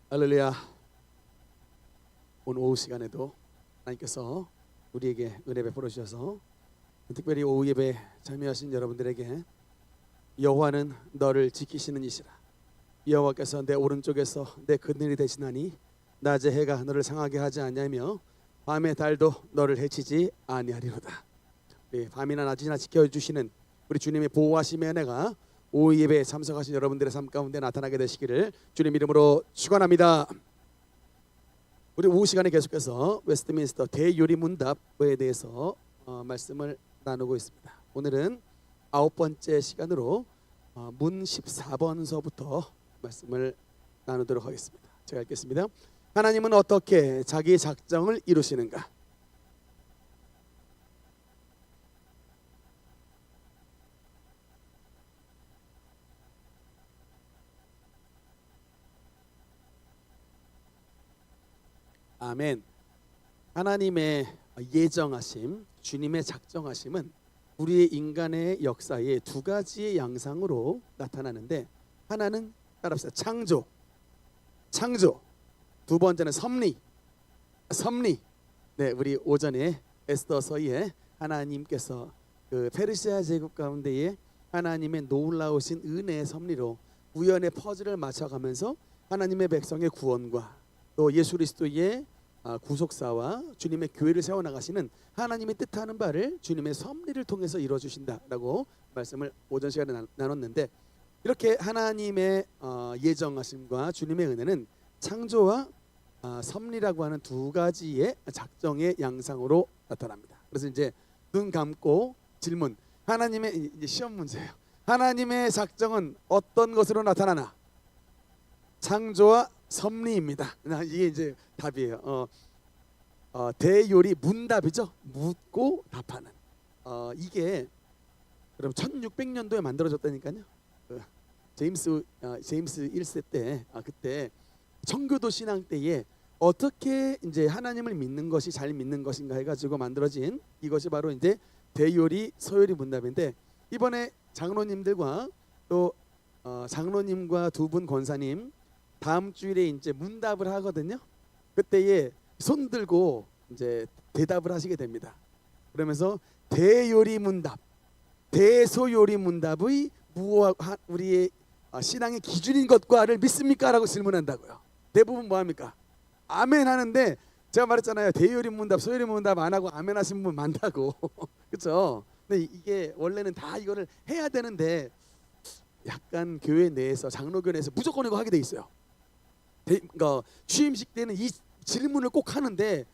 할렐루야. 오늘 오후 시간에도 하나님께서 우리에게 은혜 베풀어 주셔서 특별히 오후 예배 참여하신 여러분들에게 여호와는 너를 지키시는 이시라. 여호와께서 내 오른쪽에서 내 그늘이 되시나니 낮의 해가 너를 상하게 하지 아니하며 밤의 달도 너를 해치지 아니하리로다. 밤이나 낮이나 지켜주시는 우리 주님의 보호하심의 은혜가 오후 예배에 참석하신 여러분들의 삶 가운데 나타나게 되시기를 주님 이름으로 축원합니다. 우리 오후 시간에 계속해서 웨스트민스터 대요리 문답에 대해서 말씀을 나누고 있습니다. 오늘은 9번째 시간으로 문 14번서부터 말씀을 나누도록 하겠습니다. 제가 읽겠습니다. 하나님은 어떻게 자기 작정을 이루시는가? 아멘. 하나님의 예정하심, 주님의 작정하심은 우리의 인간의 역사의 두 가지의 양상으로 나타나는데, 하나는 따라합시다. 창조. 두 번째는 섭리. 네, 우리 오전에 에스더서에 하나님께서 그 페르시아 제국 가운데에 하나님의 놀라우신 은혜의 섭리로 우연의 퍼즐을 맞춰가면서 하나님의 백성의 구원과 또 예수 그리스도의 구속사와 주님의 교회를 세워나가시는 하나님의 뜻하는 바를 주님의 섭리를 통해서 이루어주신다라고 말씀을 오전 시간에 나눴는데, 이렇게 하나님의 예정하심과 주님의 은혜는 창조와 섭리라고 하는 두 가지의 작정의 양상으로 나타납니다. 그래서 이제 눈 감고 질문, 하나님의 이제 시험 문제예요. 하나님의 작정은 어떤 것으로 나타나나? 창조와 섭리입니다. 이게 이제 답이에요. 대요리 문답이죠. 묻고 답하는. 이게 여러분 1600년도에 만들어졌다니까요. 제임스 1세 때 그때 청교도 신앙 때에 어떻게 이제 하나님을 믿는 것이 잘 믿는 것인가 해가지고 만들어진 이것이 바로 이제 대요리 서요리 문답인데, 이번에 장로님들과 또 장로님과 두 분 권사님 다음 주일에 이제 문답을 하거든요. 그때에 손 들고 이제 대답을 하시게 됩니다. 그러면서 대요리 문답, 대소요리 문답의 우리의 신앙의 기준인 것과를 믿습니까? 라고 질문한다고요. 대부분 뭐 합니까? 아멘 하는데, 제가 말했잖아요. 대요리 문답, 소요리 문답 안 하고 아멘 하신 분 많다고. 그렇죠? 근데 이게 원래는 다 이거를 해야 되는데 약간 교회 내에서 장로교 내에서 무조건 이거 하게 돼 있어요. 그러니까 취임식 때는 이 질문을 꼭 하는데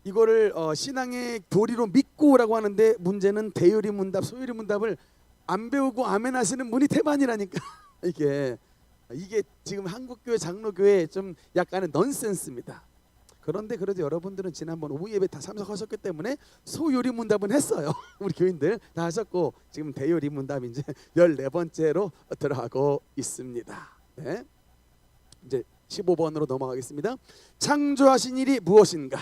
이거를 신앙의 교리로 믿고라고 하는데, 문제는 대요리 문답, 소요리 문답을 안 배우고 아멘 하시는 분이 태반이라니까. 이게 지금 한국교회 장로교회 좀 약간의 넌센스입니다. 그런데 그래도 여러분들은 지난번 오후 예배 다 참석하셨기 때문에 소요리 문답은 했어요. 우리 교인들 다 하셨고, 지금 대요리 문답 이제 14번째로 들어가고 있습니다. 네. 이제 15번으로 넘어가겠습니다. 창조하신 일이 무엇인가?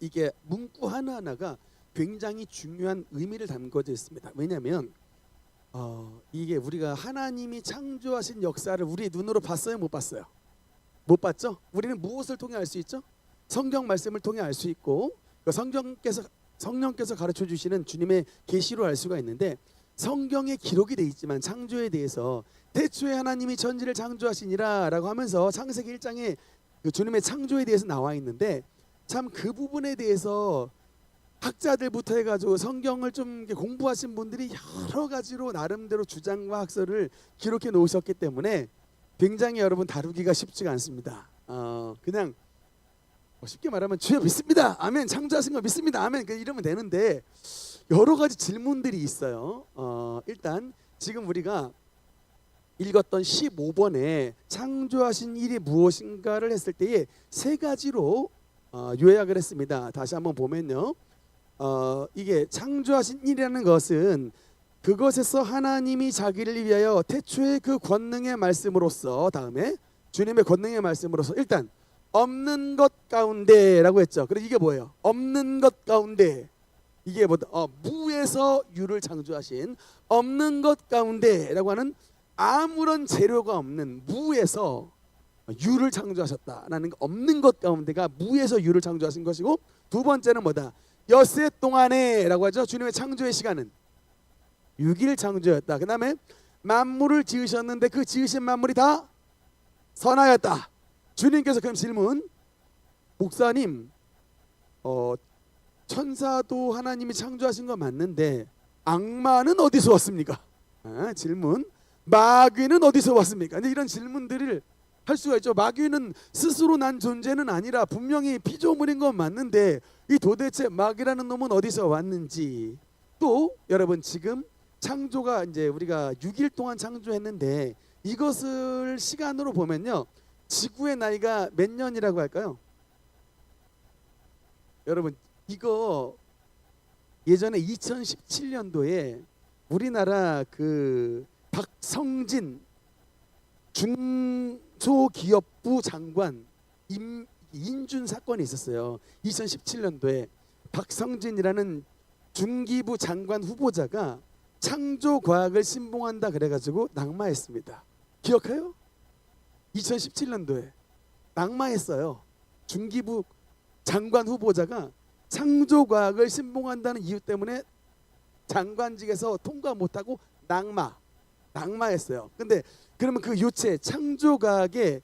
이게 문구 하나하나가 굉장히 중요한 의미를 담고져 있습니다. 왜냐하면 이게 우리가 하나님이 창조하신 역사를 우리의 눈으로 봤어요? 못 봤어요? 못 봤죠? 우리는 무엇을 통해 알 수 있죠? 성경 말씀을 통해 알 수 있고, 성령께서 가르쳐 주시는 주님의 계시로 알 수가 있는데, 성경에 기록이 돼 있지만 창조에 대해서 태초에 하나님이 천지를 창조하시니라 라고 하면서 창세기 1장에 그 주님의 창조에 대해서 나와 있는데, 참 그 부분에 대해서 학자들부터 해가지고 성경을 좀 공부하신 분들이 여러 가지로 나름대로 주장과 학설을 기록해 놓으셨기 때문에 굉장히 여러분 다루기가 쉽지가 않습니다. 그냥 쉽게 말하면 주여 믿습니다, 아멘, 창조하신 거 믿습니다, 아멘, 이러면 되는데 여러 가지 질문들이 있어요. 일단 지금 우리가 읽었던 15번에 창조하신 일이 무엇인가를 했을 때에 세 가지로 요약을 했습니다. 다시 한번 보면요, 이게 창조하신 일이라는 것은 그것에서 하나님이 자기를 위하여 태초의 그 권능의 말씀으로써, 다음에 주님의 권능의 말씀으로서 일단 없는 것 가운데라고 했죠. 그래서 이게 뭐예요? 없는 것 가운데. 이게 뭐다? 무에서 유를 창조하신 없는 것 가운데라고 하는 아무런 재료가 없는 무에서 유를 창조하셨다라는 없는 것 가운데가 무에서 유를 창조하신 것이고, 두 번째는 뭐다? 엿새 동안에라고 하죠. 주님의 창조의 시간은 6일 창조였다. 그 다음에 만물을 지으셨는데 그 지으신 만물이 다 선하였다. 주님께서 그럼 질문, 목사님 천사도 하나님이 창조하신 거 맞는데 악마는 어디서 왔습니까? 질문, 마귀는 어디서 왔습니까? 이런 질문들을 할 수가 있죠. 마귀는 스스로 난 존재는 아니라 분명히 피조물인 건 맞는데 이 도대체 마귀라는 놈은 어디서 왔는지. 또 여러분, 지금 창조가 이제 우리가 6일 동안 창조했는데 이것을 시간으로 보면요, 지구의 나이가 몇 년이라고 할까요? 여러분, 이거 예전에 2017년도에 우리나라 그 박성진 중소기업부 장관 인준 사건이 있었어요. 2017년도에 박성진이라는 중기부 장관 후보자가 창조과학을 신봉한다 그래가지고 낙마했습니다. 기억해요? 2017년도에 낙마했어요. 중기부 장관 후보자가 창조과학을 신봉한다는 이유 때문에 장관직에서 통과 못하고 낙마했어요. 근데 그러면 그 요체 창조과학의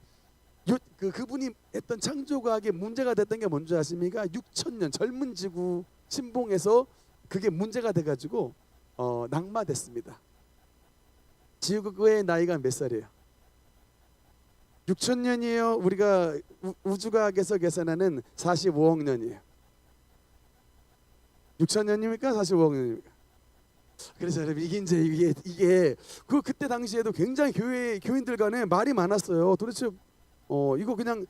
그분이 했던 창조과학에 문제가 됐던 게 뭔지 아십니까? 6천년 젊은 지구 신봉에서 그게 문제가 돼가지고 낙마됐습니다. 지구의 나이가 몇 살이에요? 6천년이에요. 우리가 우주과학에서 계산하는 45억 년이에요. 6천년입니까? 45억 년입니까? 그래서 여러분, 이게 그때 당시에도 굉장히 교인들 간에 말이 많았어요. 도대체 이거 그냥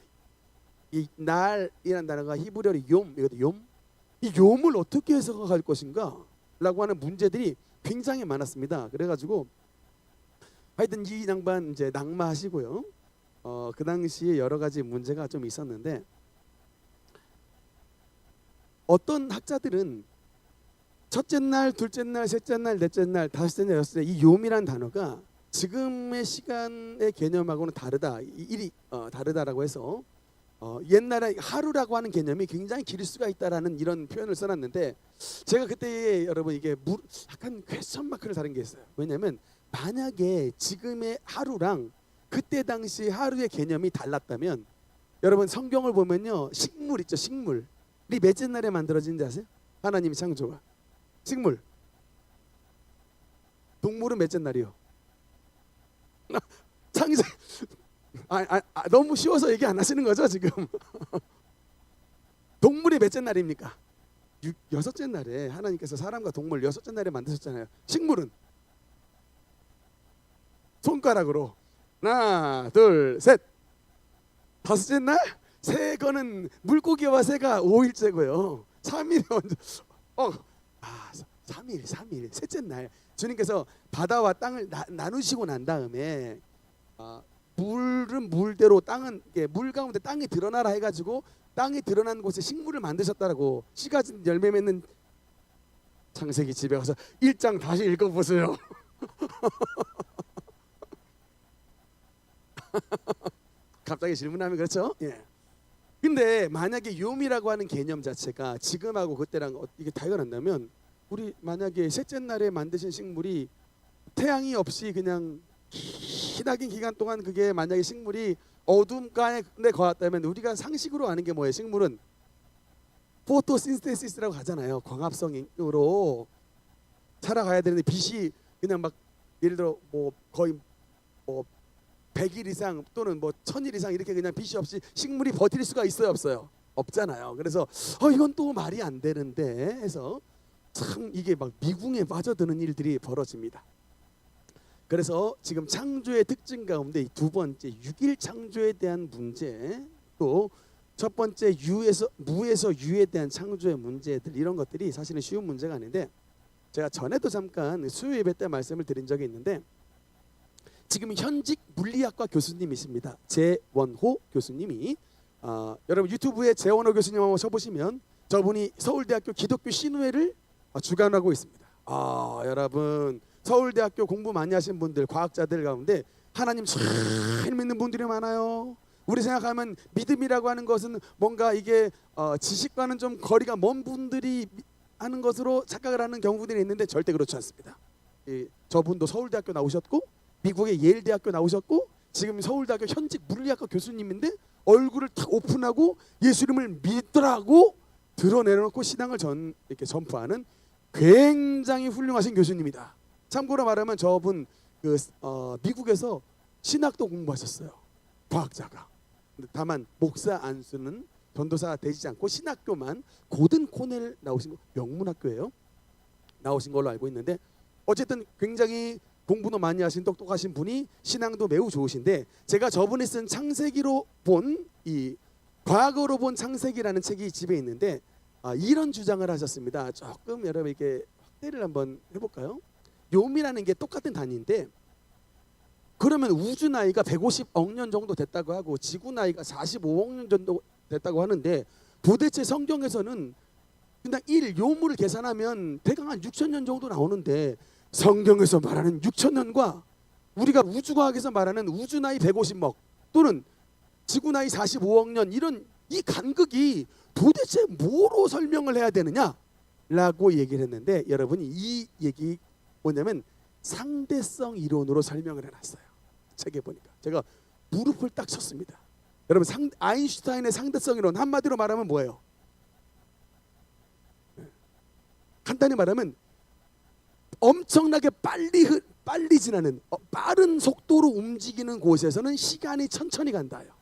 이 날이라는 단어가 히브리어로 욤, 이 욤을 어떻게 해석할 것인가 라고 하는 문제들이 굉장히 많았습니다. 그래가지고 하여튼 이 양반 이제 낙마하시고요. 그 당시에 여러 가지 문제가 좀 있었는데, 어떤 학자들은 첫째 날, 둘째 날, 셋째 날, 넷째 날, 다섯째 날, 여섯째 날, 이 욤이란 단어가 지금의 시간의 개념하고는 다르다, 일이 다르다라고 해서 옛날에 하루라고 하는 개념이 굉장히 길 수가 있다라는 이런 표현을 써놨는데, 제가 그때 여러분 이게 약간 퀘스천 마크를 다른 게 있어요. 왜냐하면 만약에 지금의 하루랑 그때 당시 하루의 개념이 달랐다면, 여러분 성경을 보면요, 식물 있죠, 식물이 몇째 날에 만들어진지 아세요? 하나님이 창조가 식물, 동물은 몇째 날이요? 창세 너무 쉬워서 얘기 안 하시는 거죠 지금? 동물이 몇째 날입니까? 여섯째 날에 하나님께서 사람과 동물 여섯째 날에 만드셨잖아요. 식물은 손가락으로 하나, 둘, 셋, 다섯째 날. 새거는 물고기와 새가 5일째고요. 3일이 먼저 3일 셋째 날 주님께서 바다와 땅을 나누시고 난 다음에 물은 물대로, 땅은 물 가운데 땅이 드러나라 해가지고 땅이 드러난 곳에 식물을 만드셨다라고 씨 가진 열매 맺는 창세기 집에 가서 1장 다시 읽어보세요. 갑자기 질문하면 그렇죠? 예. 근데 만약에 욤이라고 하는 개념 자체가 지금하고 그때랑 이게 다이가 난다면, 우리 만약에 셋째 날에 만드신 식물이 태양이 없이 그냥 기나긴 기간 동안 그게 만약에 식물이 어둠 가운데 거했다면, 우리가 상식으로 아는 게 뭐예요? 식물은 포토신테시스라고 하잖아요. 광합성으로 살아가야 되는데 빛이 그냥 막 예를 들어 뭐 거의 뭐 100일 이상 또는 뭐 1000일 이상 이렇게 그냥 빛이 없이 식물이 버틸 수가 있어요, 없어요? 없잖아요. 그래서 이건 또 말이 안 되는데 해서 참 이게 막 미궁에 빠져드는 일들이 벌어집니다. 그래서 지금 창조의 특징 가운데 두 번째 6일 창조에 대한 문제, 또 첫 번째 무에서 유에 대한 창조의 문제들, 이런 것들이 사실은 쉬운 문제가 아닌데, 제가 전에도 잠깐 수요 예배 때 말씀을 드린 적이 있는데, 지금 현직 물리학과 교수님이십니다. 재원호 교수님이 여러분 유튜브에 재원호 교수님 한번 쳐보시면 저분이 서울대학교 기독교 신우회를 주관하고 있습니다. 여러분 서울대학교 공부 많이 하신 분들, 과학자들 가운데 하나님 잘 믿는 분들이 많아요. 우리 생각하면 믿음이라고 하는 것은 뭔가 이게 지식과는 좀 거리가 먼 분들이 하는 것으로 착각을 하는 경우들이 있는데 절대 그렇지 않습니다. 저분도 서울대학교 나오셨고 미국의 예일대학교 나오셨고 지금 서울대학교 현직 물리학과 교수님인데 얼굴을 탁 오픈하고 예수님을 믿으라고 드러내놓고 신앙을 이렇게 전파하는 굉장히 훌륭하신 교수님이다. 참고로 말하면 저분 미국에서 신학도 공부하셨어요. 과학자가. 다만 목사 안수는 전도사가 되지 않고 신학교만 고든 코넬 나오신 거, 명문학교예요. 나오신 걸로 알고 있는데 어쨌든 굉장히 공부도 많이 하신 똑똑하신 분이 신앙도 매우 좋으신데 제가 저분이 쓴 창세기로 본 이 과거로 본 창세기라는 책이 집에 있는데 이런 주장을 하셨습니다. 조금 여러분에게 확대를 한번 해볼까요? 욤이라는 게 똑같은 단위인데 그러면 우주 나이가 150억 년 정도 됐다고 하고 지구 나이가 45억 년 정도 됐다고 하는데 도대체 성경에서는 그냥 욤을 계산하면 대강 한 6천 년 정도 나오는데 성경에서 말하는 6천 년과 우리가 우주과학에서 말하는 우주 나이 150억 또는 지구 나이 45억 년 이런 이 간극이 도대체 뭐로 설명을 해야 되느냐라고 얘기를 했는데 여러분이 이 얘기 뭐냐면 상대성 이론으로 설명을 해놨어요. 책에 보니까 제가 무릎을 딱 쳤습니다. 여러분 아인슈타인의 상대성 이론 한마디로 말하면 뭐예요? 간단히 말하면 엄청나게 빨리 지나는 빠른 속도로 움직이는 곳에서는 시간이 천천히 간다요.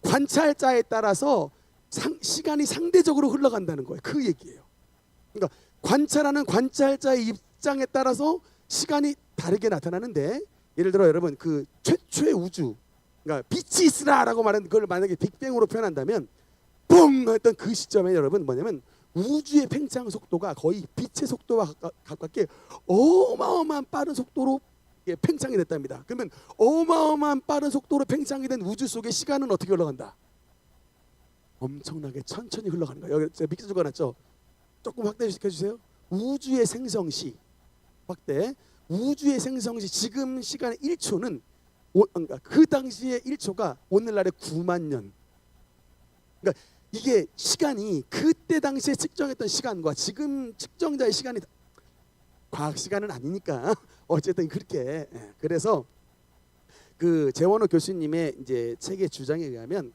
관찰자에 따라서 시간이 상대적으로 흘러간다는 거예요. 그 얘기예요. 그러니까 관찰하는 관찰자의 입장에 따라서 시간이 다르게 나타나는데 예를 들어 여러분 그 최초의 우주 그러니까 빛이 있으라라고 말하는 그걸 만약에 빅뱅으로 표현한다면 뻥 했던 그 시점에 여러분 뭐냐면 우주의 팽창 속도가 거의 빛의 속도와 가깝게 어마어마한 빠른 속도로 팽창이 됐답니다. 그러면 어마어마한 빠른 속도로 팽창이 된 우주 속의 시간은 어떻게 흘러간다? 엄청나게 천천히 흘러가는 거예요. 여기 제가 믹스 적어놨죠. 조금 확대시켜 주세요. 우주의 생성시 확대. 우주의 생성시 지금 시간의 1초는 그 당시의 1초가 오늘날의 9만 년. 그러니까 이게 시간이 그때 당시에 측정했던 시간과 지금 측정자의 시간이 과학 시간은 아니니까 어쨌든 그렇게 그래서 그 재원호 교수님의 이제 책의 주장에 의하면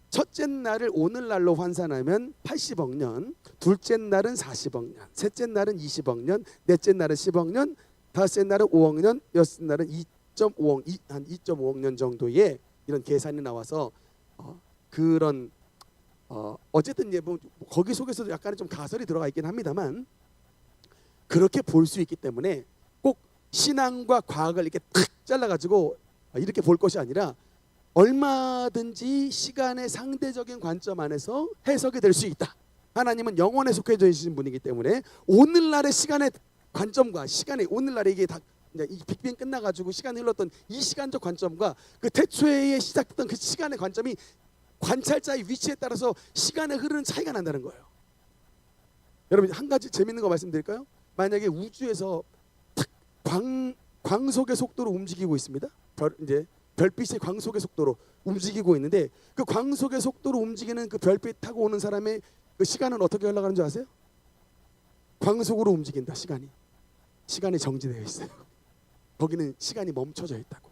첫째 날을 오늘날로 환산하면 80억 년, 둘째 날은 40억 년, 셋째 날은 20억 년, 넷째 날은 10억 년, 다섯째 날은 5억 년, 여섯째 날은 2.5억 년 정도의 이런 계산이 나와서 그런 어쨌든 이제 뭐 거기 속에서도 약간의 좀 가설이 들어가 있긴 합니다만 그렇게 볼 수 있기 때문에 꼭 신앙과 과학을 이렇게 탁 잘라가지고 이렇게 볼 것이 아니라 얼마든지 시간의 상대적인 관점 안에서 해석이 될 수 있다. 하나님은 영원에 속해져 계신 분이기 때문에 오늘날의 시간의 관점과 시간의 오늘날의 이게 다 이 빅뱅 끝나가지고 시간이 흘렀던 이 시간적 관점과 그 태초에 시작했던 그 시간의 관점이 관찰자의 위치에 따라서 시간의 흐르는 차이가 난다는 거예요. 여러분 한 가지 재밌는 거 말씀드릴까요? 만약에 우주에서 광속의 속도로 움직이고 있습니다. 이제 별빛이 광속의 속도로 움직이고 있는데 그 광속의 속도로 움직이는 그 별빛 타고 오는 사람의 그 시간은 어떻게 흘러가는 줄 아세요? 광속으로 움직인다. 시간이 정지되어 있어요. 거기는 시간이 멈춰져 있다고.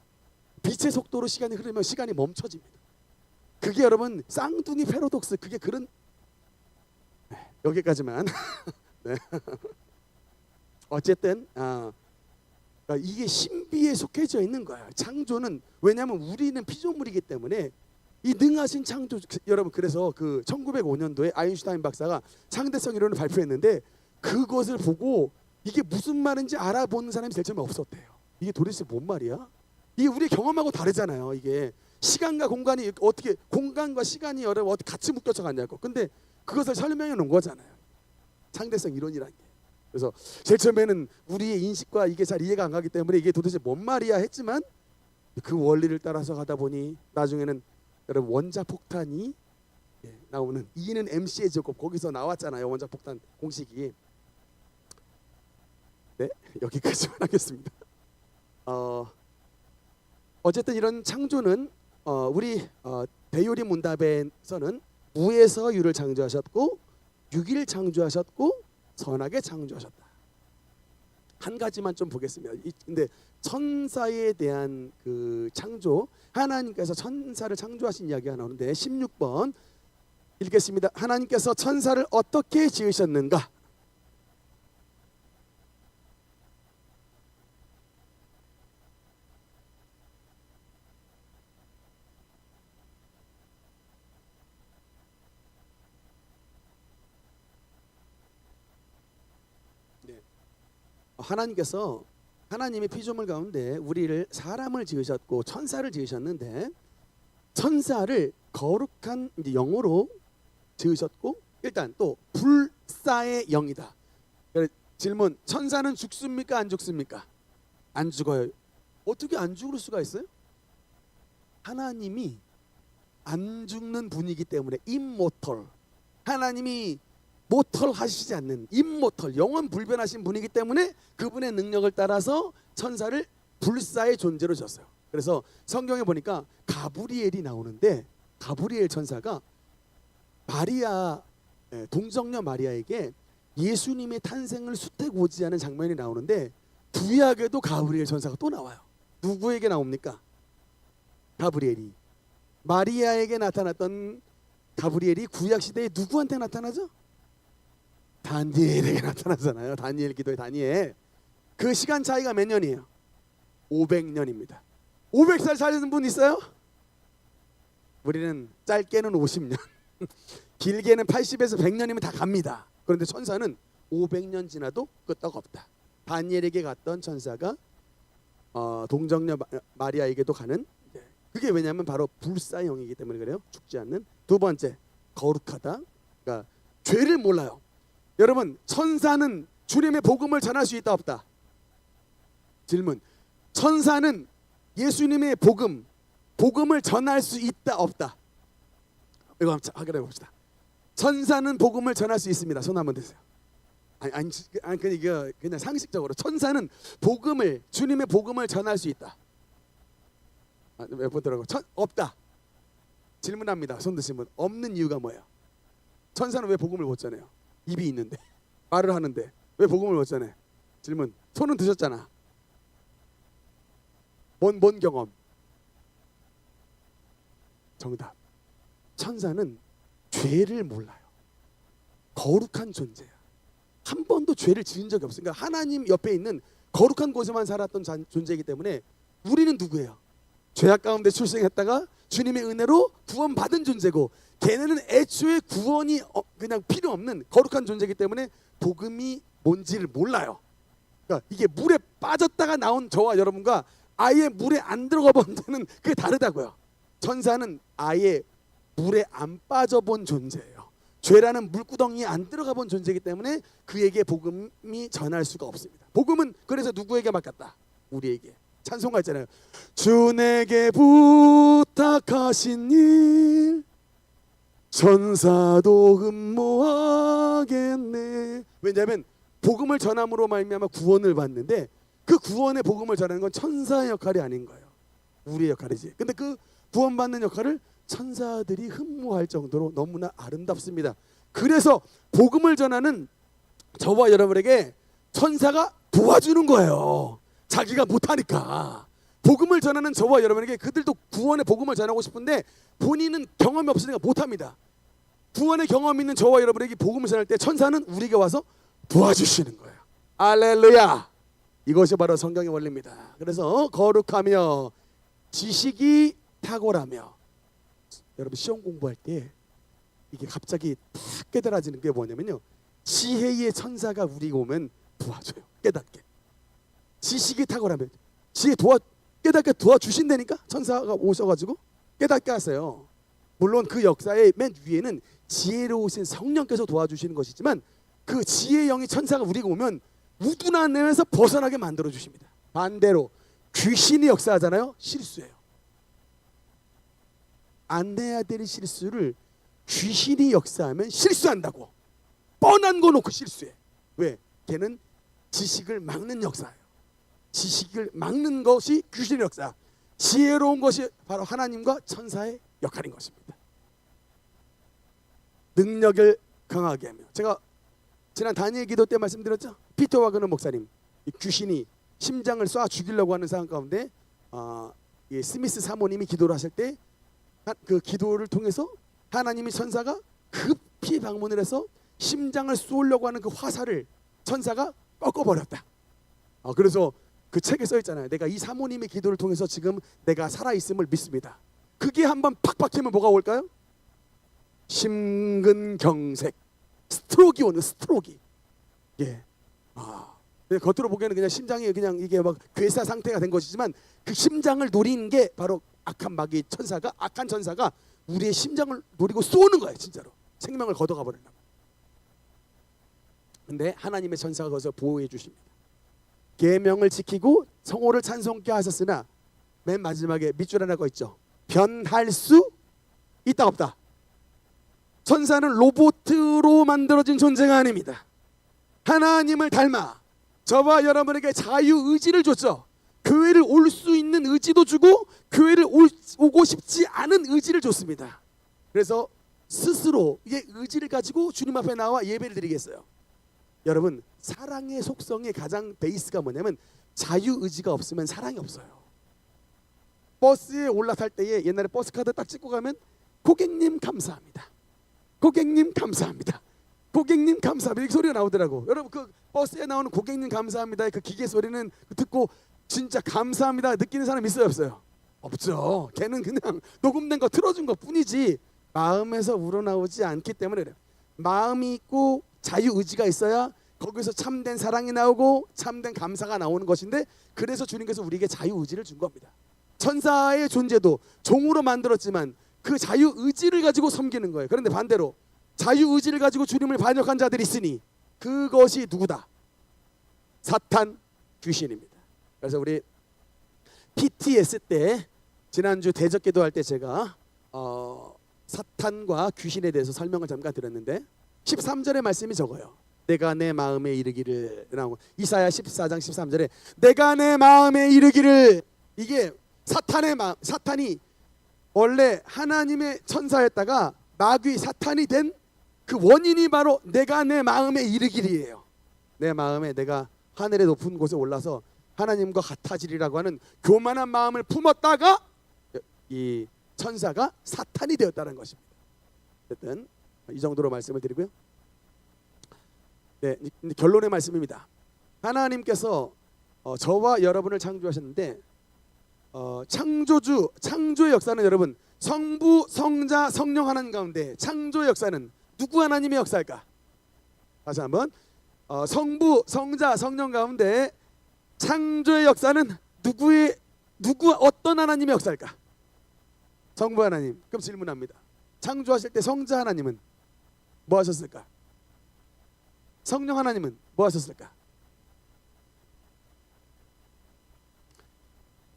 빛의 속도로 시간이 흐르면 시간이 멈춰집니다. 그게 여러분 쌍둥이 패러독스 그게 그런 여기까지만 네. 어쨌든 이게 신비에 속해져 있는 거예요. 창조는 왜냐하면 우리는 피조물이기 때문에 이 능하신 창조 여러분 그래서 그 1905년도에 아인슈타인 박사가 상대성 이론을 발표했는데 그것을 보고 이게 무슨 말인지 알아보는 사람이 제일 처음에 없었대요. 이게 도대체 뭔 말이야? 이게 우리 경험하고 다르잖아요. 이게 시간과 공간이 어떻게 공간과 시간이 여러분 어떻게 같이 묶여져 갔냐고. 근데 그것을 설명해 놓은 거잖아요. 상대성 이론이라는 게. 그래서 제일 처음에는 우리의 인식과 이게 잘 이해가 안 가기 때문에 이게 도대체 뭔 말이야 했지만 그 원리를 따라서 가다 보니 나중에는 여러분 원자폭탄이 나오는 E는 mc의 제곱 거기서 나왔잖아요. 원자폭탄 공식이. 네, 여기까지만 하겠습니다. 어쨌든 이런 창조는 우리 대요리 문답에서는 무에서 유를 창조하셨고 유기를 창조하셨고 선하게 창조하셨다. 한 가지만 좀 보겠습니다. 근데 천사에 대한 그 창조, 하나님께서 천사를 창조하신 이야기가 나오는데 16번 읽겠습니다. 하나님께서 천사를 어떻게 지으셨는가? 하나님의 피조물 가운데 우리를 사람을 지으셨고 천사를 지으셨는데 천사를 거룩한 영으로 지으셨고 일단 또 불사의 영이다. 질문: 천사는 죽습니까? 안 죽습니까? 안 죽어요. 어떻게 안 죽을 수가 있어요? 하나님이 안 죽는 분이기 때문에 임모털. 하나님이 모털하시지 않는 임모털 영원 불변하신 분이기 때문에 그분의 능력을 따라서 천사를 불사의 존재로 졌어요. 그래서 성경에 보니까 가브리엘이 나오는데 가브리엘 천사가 마리아 동정녀 마리아에게 예수님의 탄생을 수태고지하는 장면이 나오는데 구약에도 가브리엘 천사가 또 나와요. 누구에게 나옵니까? 가브리엘이 마리아에게 나타났던 가브리엘이 구약 시대에 누구한테 나타나죠? 다니엘에게 나타나잖아요. 다니엘 기도의 다니엘. 그 시간 차이가 몇 년이에요? 500년입니다. 500살 사는 분 있어요? 우리는 짧게는 50년 길게는 80에서 100년이면 다 갑니다. 그런데 천사는 500년 지나도 끄떡 없다. 다니엘에게 갔던 천사가 동정녀 마리아에게도 가는, 그게 왜냐하면 바로 불사형이기 때문에 그래요. 죽지 않는. 두 번째, 거룩하다. 그러니까 죄를 몰라요. 여러분, 천사는 주님의 복음을 전할 수 있다 없다? 질문: 천사는 예수님의 복음을 전할 수 있다 없다? 이거 한번 확인해 봅시다. 천사는 복음을 전할 수 있습니다. 손 한번 드세요. 아니 그냥 상식적으로 천사는 주님의 복음을 전할 수 있다. 몇 번 들어가고 없다. 질문합니다. 손 드신 분. 없는 이유가 뭐예요? 천사는 왜 복음을 못 전해요? 입이 있는데, 말을 하는데 왜 복음을 못 전해? 질문. 손은 드셨잖아. 뭔 경험? 정답. 천사는 죄를 몰라요. 거룩한 존재야. 한 번도 죄를 지은 적이 없으니까 하나님 옆에 있는 거룩한 곳에만 살았던 존재이기 때문에 우리는 누구예요? 죄악 가운데 출생했다가 주님의 은혜로 구원받은 존재고, 걔네는 애초에 구원이 그냥 필요 없는 거룩한 존재이기 때문에 복음이 뭔지를 몰라요. 그러니까 이게 물에 빠졌다가 나온 저와 여러분과 아예 물에 안 들어가 본 데는 그게 다르다고요. 천사는 아예 물에 안 빠져본 존재예요. 죄라는 물구덩이에 안 들어가 본 존재이기 때문에 그에게 복음이 전할 수가 없습니다. 복음은 그래서 누구에게 맡겼다? 우리에게. 찬송가 있잖아요. 주 내게 부탁하신 일 천사도 흠모하겠네. 왜냐하면 복음을 전함으로 말미암아 구원을 받는데, 그 구원의 복음을 전하는 건 천사의 역할이 아닌 거예요. 우리의 역할이지. 근데 그 구원받는 역할을 천사들이 흠모할 정도로 너무나 아름답습니다. 그래서 복음을 전하는 저와 여러분에게 천사가 도와주는 거예요. 자기가 못하니까. 복음을 전하는 저와 여러분에게 그들도 구원의 복음을 전하고 싶은데 본인은 경험이 없으니까 못합니다. 구원의 경험 있는 저와 여러분에게 복음을 전할 때 천사는 우리에게 와서 도와주시는 거예요. 할렐루야. 이것이 바로 성경의 원리입니다. 그래서 거룩하며 지식이 탁월하며, 여러분 시험 공부할 때 이게 갑자기 탁 깨달아지는 게 뭐냐면요, 지혜의 천사가 우리가 오면 도와줘요. 깨닫게. 지식이 탁월하면 깨닫게 도와주신다니까. 천사가 오셔가지고 깨닫게 하세요. 물론 그 역사의 맨 위에는 지혜로우신 성령께서 도와주시는 것이지만, 그 지혜의 영이 천사가 우리가 오면 우둔한 내에서 벗어나게 만들어 주십니다. 반대로 귀신이 역사하잖아요. 실수예요. 안 해야 될 실수를 귀신이 역사하면 실수한다고. 뻔한 거 놓고 실수해. 왜? 걔는 지식을 막는 역사예요. 지식을 막는 것이 귀신의 역사. 지혜로운 것이 바로 하나님과 천사의 역할인 것입니다. 능력을 강하게 하며, 제가 지난 다니엘 기도 때 말씀드렸죠. 피터 와그너 목사님, 이 귀신이 심장을 쏴 죽이려고 하는 상황 가운데 이 스미스 사모님이 기도를 하실 때 그 기도를 통해서 하나님이 천사가 급히 방문을 해서 심장을 쏘려고 하는 그 화살을 천사가 꺾어버렸다. 그래서 그 책에 써 있잖아요. 내가 이 사모님의 기도를 통해서 지금 내가 살아있음을 믿습니다. 그게 한번 팍 박히면 뭐가 올까요? 심근경색, 스트로크가 오는 스트로크. 예. 겉으로 보기에는 그냥 심장이 그냥 이게 막 괴사 상태가 된 것이지만 그 심장을 노린 게 바로 악한 마귀 천사가, 악한 천사가 우리의 심장을 노리고 쏘는 거예요. 진짜로 생명을 걷어가 버리려고. 근데 하나님의 천사가 거기서 보호해 주십니다. 계명을 지키고 성호를 찬송케 하셨으나 맨 마지막에 밑줄 하나 거 있죠. 변할 수 있다 없다. 천사는 로봇으로 만들어진 존재가 아닙니다. 하나님을 닮아 저와 여러분에게 자유의지를 줬죠. 교회를 올 수 있는 의지도 주고 교회를 오고 싶지 않은 의지를 줬습니다. 그래서 스스로 이게 의지를 가지고 주님 앞에 나와 예배를 드리겠어요. 여러분, 사랑의 속성의 가장 베이스가 뭐냐면 자유의지가 없으면 사랑이 없어요. 버스에 올라탈 때에 옛날에 버스카드 딱 찍고 가면 고객님 감사합니다, 고객님 감사합니다, 고객님 감사합니다 이렇게 소리가 나오더라고. 여러분, 그 버스에 나오는 고객님 감사합니다의 그 기계 소리는 듣고 진짜 감사합니다 느끼는 사람 있어요 없어요? 없죠. 걔는 그냥 녹음된 거 틀어준 것 뿐이지 마음에서 우러나오지 않기 때문에 그래요. 마음이 있고 자유의지가 있어야 거기서 참된 사랑이 나오고 참된 감사가 나오는 것인데, 그래서 주님께서 우리에게 자유의지를 준 겁니다. 천사의 존재도 종으로 만들었지만 그 자유의지를 가지고 섬기는 거예요. 그런데 반대로 자유의지를 가지고 주님을 반역한 자들이 있으니 그것이 누구다? 사탄, 귀신입니다. 그래서 우리 PTS 때 지난주 대적 기도할 때 제가 사탄과 귀신에 대해서 설명을 잠깐 드렸는데 13절의 말씀이 적어요. 내가 내 마음에 이르기를 라고. 이사야 14장 13절에 내가 내 마음에 이르기를. 이게 사탄의 마음, 사탄이 원래 하나님의 천사였다가 마귀 사탄이 된 그 원인이 바로 내가 내 마음에 이르기리예요. 내 마음에 내가 하늘의 높은 곳에 올라서 하나님과 같아지리라고 하는 교만한 마음을 품었다가 이 천사가 사탄이 되었다는 것입니다. 어쨌든 이 정도로 말씀을 드리고요. 네, 결론의 말씀입니다. 하나님께서 저와 여러분을 창조하셨는데 창조의 역사는 여러분 성부, 성자, 성령 하나님 가운데 창조의 역사는 누구 하나님의 역사일까? 다시 한번 성부, 성자, 성령 가운데 창조의 역사는 어떤 하나님의 역사일까? 성부 하나님. 그럼 질문합니다. 창조하실 때 성자 하나님은 뭐 하셨을까? 성령 하나님은 뭐 하셨을까?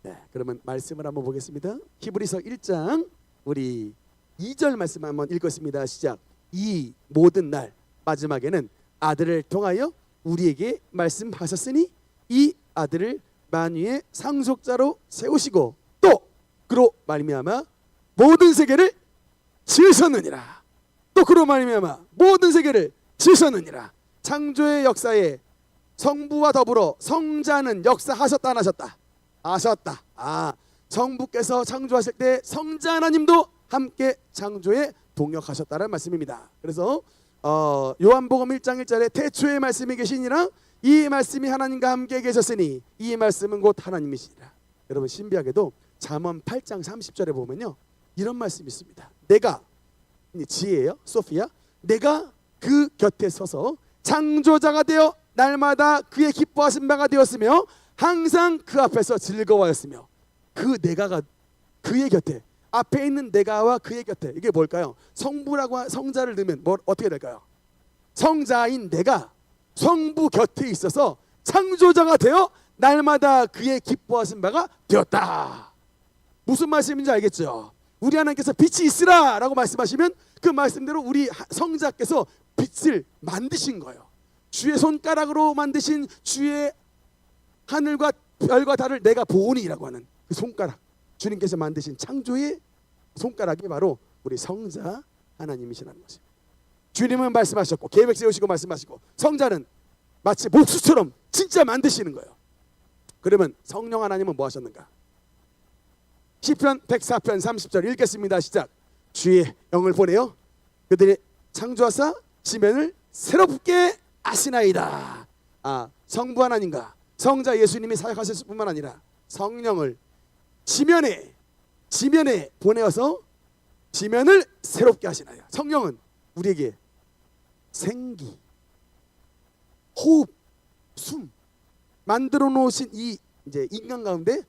네, 그러면 말씀을 한번 보겠습니다. 히브리서 1장 우리 2절 말씀 한번 읽겠습니다. 시작. 이 모든 날 마지막에는 아들을 통하여 우리에게 말씀하셨으니 이 아들을 만유의 상속자로 세우시고 또 그로 말미암아 모든 세계를 지으셨느니라. 또 그로 말미암아 모든 세계를 지으셨느니라. 창조의 역사에 성부와 더불어 성자는 역사하셨다 안 하셨다? 하셨다. 성부께서 창조하실 때 성자 하나님도 함께 창조에 동역하셨다는 말씀입니다. 그래서 요한복음 1장 1절에 태초에 말씀이 계시니라. 이 말씀이 하나님과 함께 계셨으니 이 말씀은 곧 하나님이시니라. 여러분, 신비하게도 잠언 8장 30절에 보면요 이런 말씀이 있습니다. 내가, 지혜예요, 소피아. 내가 그 곁에 서서 창조자가 되어 날마다 그의 기뻐하신 바가 되었으며 항상 그 앞에서 즐거워하였으며. 그 내가가 그의 곁에, 앞에 있는 내가와 그의 곁에, 이게 뭘까요? 성부라고 성자를 넣으면 어떻게 될까요? 성자인 내가 성부 곁에 있어서 창조자가 되어 날마다 그의 기뻐하신 바가 되었다. 무슨 말씀인지 알겠죠? 우리 하나님께서 빛이 있으라 라고 말씀하시면 그 말씀대로 우리 성자께서 빛을 만드신 거예요. 주의 손가락으로 만드신 주의 하늘과 별과 달을 내가 보오니라고 하는 그 손가락, 주님께서 만드신 창조의 손가락이 바로 우리 성자 하나님이시라는 것입니다. 주님은 말씀하셨고 계획 세우시고 말씀하시고 성자는 마치 목수처럼 진짜 만드시는 거예요. 그러면 성령 하나님은 뭐 하셨는가? 시편 104편 30절 읽겠습니다. 시작. 주의 영을 보내어 그들의 창조하사 지면을 새롭게 하시나이다. 성부 하나님과 성자 예수님이 사역하셨을 뿐만 아니라 성령을 지면에 보내어서 지면을 새롭게 하시나요. 성령은 우리에게 생기, 호흡, 숨 만들어 놓으신 이 이제 인간 가운데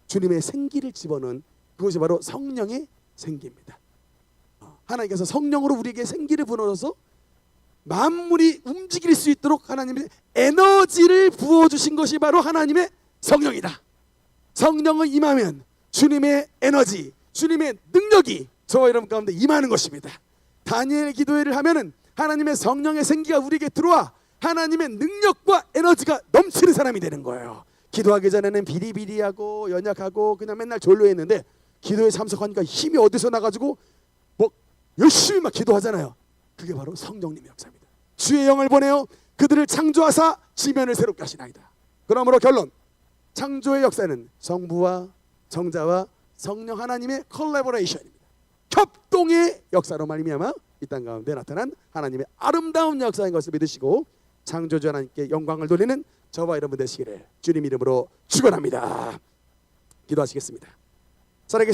주님의 생기를 집어넣은 그것이 바로 성령의 생기입니다. 하나님께서 성령으로 우리에게 생기를 불어넣어서 만물이 움직일 수 있도록 하나님의 에너지를 부어주신 것이 바로 하나님의 성령이다. 성령을 임하면 주님의 에너지, 주님의 능력이 저와 여러분 가운데 임하는 것입니다. 다니엘 기도회를 하면은 하나님의 성령의 생기가 우리에게 들어와 하나님의 능력과 에너지가 넘치는 사람이 되는 거예요. 기도하기 전에는 비리비리하고 연약하고 그냥 맨날 졸려했는데 기도에 참석하니까 힘이 어디서 나가지고 뭐 열심히 막 기도하잖아요. 그게 바로 성령님의 역사입니다. 주의 영을 보내어 그들을 창조하사 지면을 새롭게 하시나이다. 그러므로 결론, 창조의 역사는 성부와 성자와 성령 하나님의 콜라보레이션입니다. 협동의 역사로 말미암아 이 땅 가운데 나타난 하나님의 아름다운 역사인 것을 믿으시고 창조주 하나님께 영광을 돌리는 저와 여러분 되시기를 주님 이름으로 축원합니다. 기도하시겠습니다. 살아계신